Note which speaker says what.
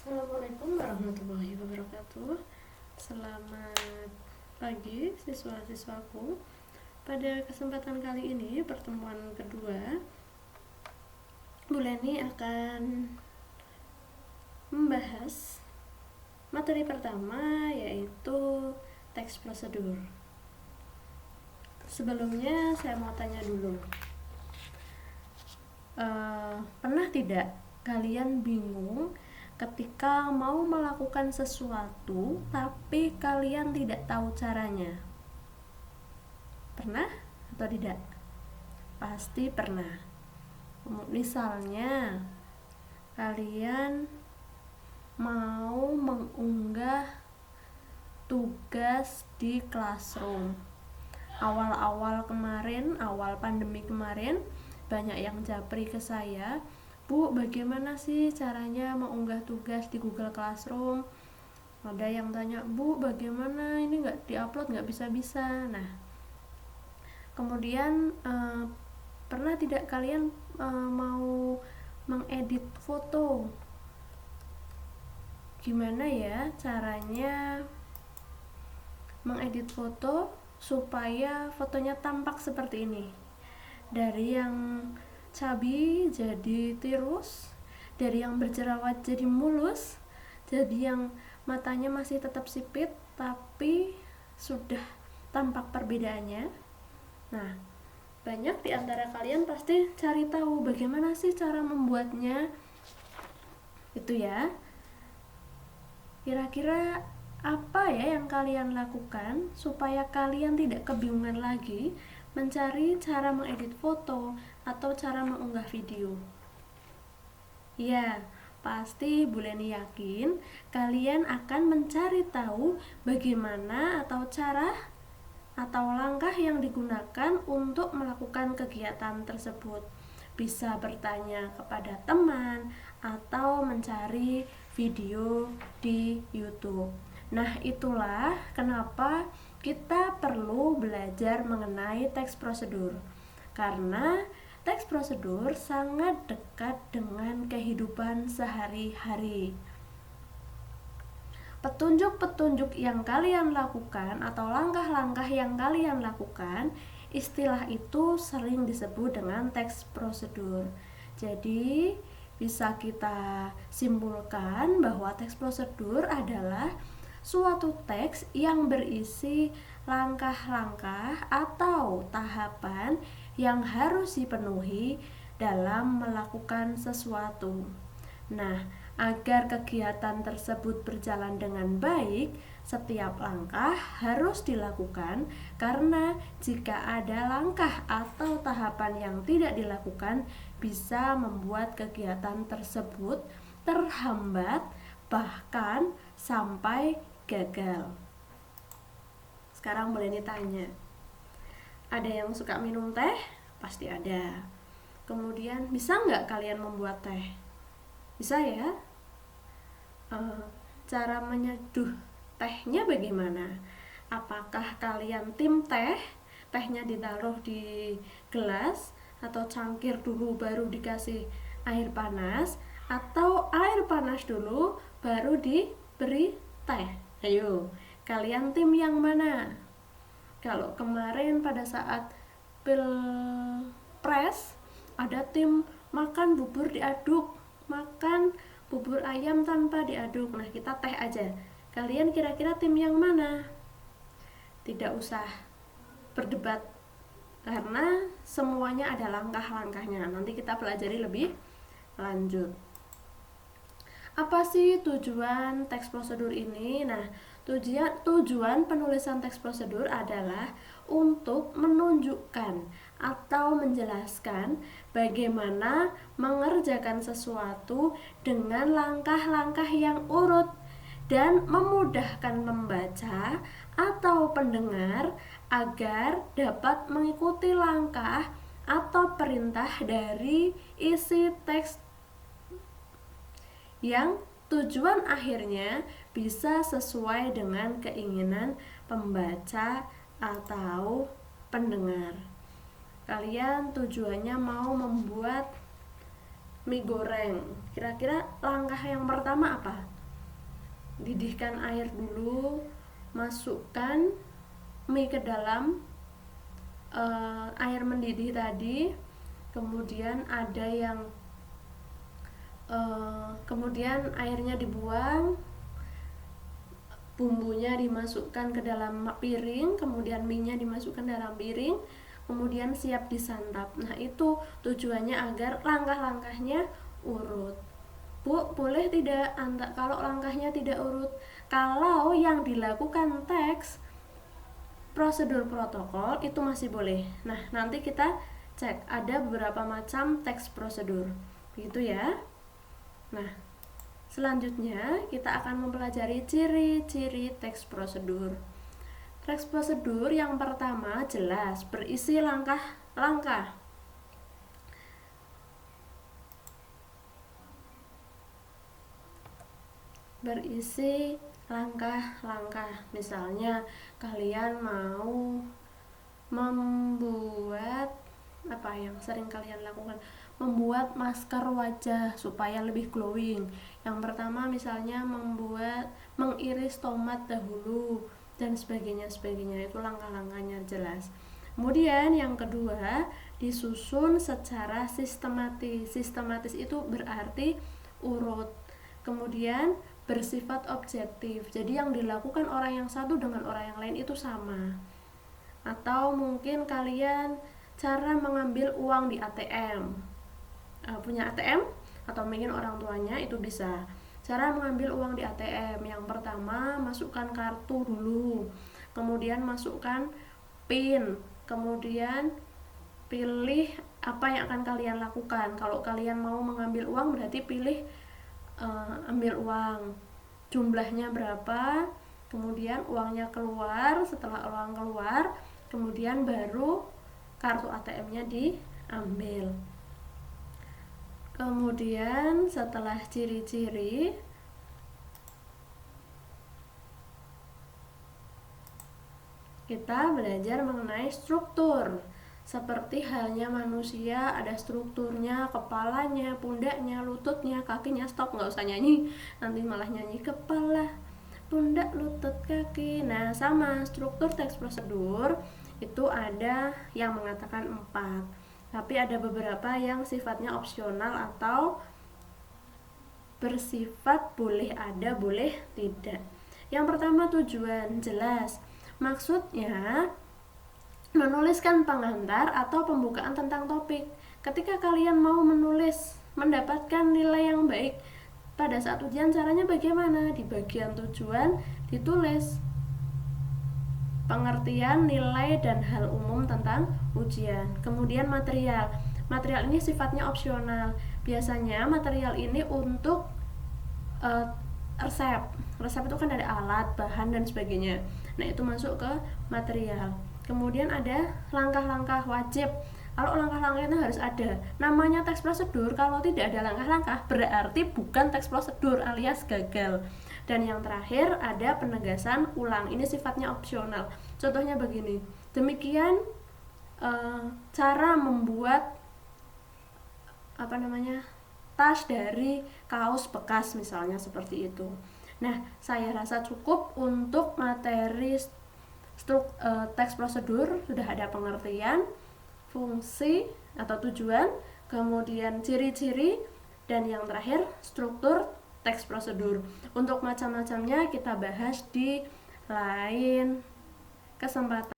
Speaker 1: Assalamualaikum warahmatullahi wabarakatuh. Selamat pagi siswa-siswaku. Pada kesempatan kali ini, pertemuan kedua, Bu Leni akan membahas materi pertama, yaitu teks prosedur. Sebelumnya saya mau tanya dulu, pernah tidak kalian bingung ketika mau melakukan sesuatu tapi kalian tidak tahu caranya? Pernah atau tidak? Pasti pernah. Misalnya kalian mau mengunggah tugas di Classroom. Awal pandemi kemarin, banyak yang japri ke saya, Bu, bagaimana sih caranya mengunggah tugas di Google Classroom? Ada yang tanya, Bu, bagaimana ini nggak diupload, nggak bisa-bisa. Nah, kemudian pernah tidak kalian mau mengedit foto? Gimana ya caranya mengedit foto supaya fotonya tampak seperti ini? Dari yang cabi jadi tirus, dari yang berjerawat jadi mulus, jadi yang matanya masih tetap sipit tapi sudah tampak perbedaannya. Nah, banyak di antara kalian pasti cari tahu bagaimana sih cara membuatnya. Itu ya. Kira-kira apa ya yang kalian lakukan supaya kalian tidak kebingungan lagi mencari cara mengedit foto atau cara mengunggah video? Ya, pasti Bu Leni yakin kalian akan mencari tahu bagaimana atau cara atau langkah yang digunakan untuk melakukan kegiatan tersebut. Bisa bertanya kepada teman atau mencari video di YouTube. Nah, itulah kenapa kita perlu belajar mengenai teks prosedur. Karena teks prosedur sangat dekat dengan kehidupan sehari-hari. Petunjuk-petunjuk yang kalian lakukan atau langkah-langkah yang kalian lakukan, istilah itu sering disebut dengan teks prosedur. Jadi, bisa kita simpulkan bahwa teks prosedur adalah suatu teks yang berisi langkah-langkah atau tahapan yang harus dipenuhi dalam melakukan sesuatu. Nah, agar kegiatan tersebut berjalan dengan baik, setiap langkah harus dilakukan, karena jika ada langkah atau tahapan yang tidak dilakukan, bisa membuat kegiatan tersebut terhambat, bahkan sampai gagal. Sekarang boleh ditanya, ada yang suka minum teh? Pasti ada. Kemudian, bisa nggak kalian membuat teh? Bisa ya? Cara menyeduh tehnya bagaimana? Apakah kalian tim teh? Tehnya ditaruh di gelas atau cangkir dulu baru dikasih air panas, atau air panas dulu baru diberi teh? Ayo, kalian tim yang mana? Kalau kemarin pada saat pilpres ada tim makan bubur diaduk, makan bubur ayam tanpa diaduk. Nah, kita teh aja. Kalian kira-kira tim yang mana? Tidak usah berdebat, karena semuanya ada langkah-langkahnya. Nanti kita pelajari lebih lanjut. Apa sih tujuan teks prosedur ini? Nah, tujuan penulisan teks prosedur adalah untuk menunjukkan atau menjelaskan bagaimana mengerjakan sesuatu dengan langkah-langkah yang urut dan memudahkan pembaca atau pendengar agar dapat mengikuti langkah atau perintah dari isi teks yang tujuan akhirnya bisa sesuai dengan keinginan pembaca atau pendengar. Kalian tujuannya mau membuat mie goreng. Kira-kira langkah yang pertama apa? Didihkan air dulu, masukkan mie ke dalam air mendidih tadi, kemudian ada yang kemudian airnya dibuang, bumbunya dimasukkan ke dalam piring, kemudian mie-nya dimasukkan dalam piring, kemudian siap disantap. Nah, itu tujuannya agar langkah-langkahnya urut. Bu, boleh tidak kalau langkahnya tidak urut? Kalau yang dilakukan teks prosedur protokol itu masih boleh. Nah, nanti kita cek ada beberapa macam teks prosedur. Begitu ya. Nah, selanjutnya kita akan mempelajari ciri-ciri teks prosedur. Teks prosedur yang pertama jelas, berisi langkah-langkah. Berisi langkah-langkah. Misalnya kalian mau membuat apa yang sering kalian lakukan, membuat masker wajah supaya lebih glowing. Yang pertama misalnya mengiris tomat dahulu dan sebagainya. Itu langkah-langkahnya jelas. Kemudian yang kedua, disusun secara sistematis. Sistematis itu berarti urut. Kemudian bersifat objektif. Jadi yang dilakukan orang yang satu dengan orang yang lain itu sama. Atau mungkin kalian cara mengambil uang di ATM. Punya ATM atau mungkin orang tuanya itu bisa. Cara mengambil uang di ATM, yang pertama masukkan kartu dulu. Kemudian masukkan PIN. Kemudian pilih apa yang akan kalian lakukan. Kalau kalian mau mengambil uang berarti pilih ambil uang, jumlahnya berapa, kemudian uangnya keluar. Setelah uang keluar, kemudian baru kartu ATM-nya diambil. Kemudian setelah ciri-ciri, kita belajar mengenai struktur. Seperti halnya manusia, ada strukturnya, kepalanya, pundaknya, lututnya, kakinya. Stop, nggak usah nyanyi, nanti malah nyanyi kepala, pundak, lutut, kaki. Nah, sama struktur teks prosedur itu ada yang mengatakan 4, tapi ada beberapa yang sifatnya opsional atau bersifat boleh ada, boleh tidak. Yang pertama tujuan, jelas. Maksudnya menuliskan pengantar atau pembukaan tentang topik. Ketika kalian mau menulis mendapatkan nilai yang baik pada saat ujian, caranya bagaimana? Di bagian tujuan ditulis pengertian, nilai, dan hal umum tentang ujian. Kemudian material. Material ini sifatnya opsional. Biasanya material ini untuk resep. Resep itu kan ada alat, bahan, dan sebagainya. Nah, itu masuk ke material. Kemudian ada langkah-langkah wajib. Kalau langkah-langkah itu harus ada. Namanya teks prosedur, kalau tidak ada langkah-langkah berarti bukan teks prosedur alias gagal. Dan yang terakhir ada penegasan ulang. Ini sifatnya opsional. Contohnya begini. Demikian cara membuat tas dari kaos bekas misalnya, seperti itu. Nah, saya rasa cukup untuk materi teks prosedur. Sudah ada pengertian, fungsi atau tujuan, kemudian ciri-ciri, dan yang terakhir struktur teks prosedur. Untuk macam-macamnya kita bahas di lain kesempatan.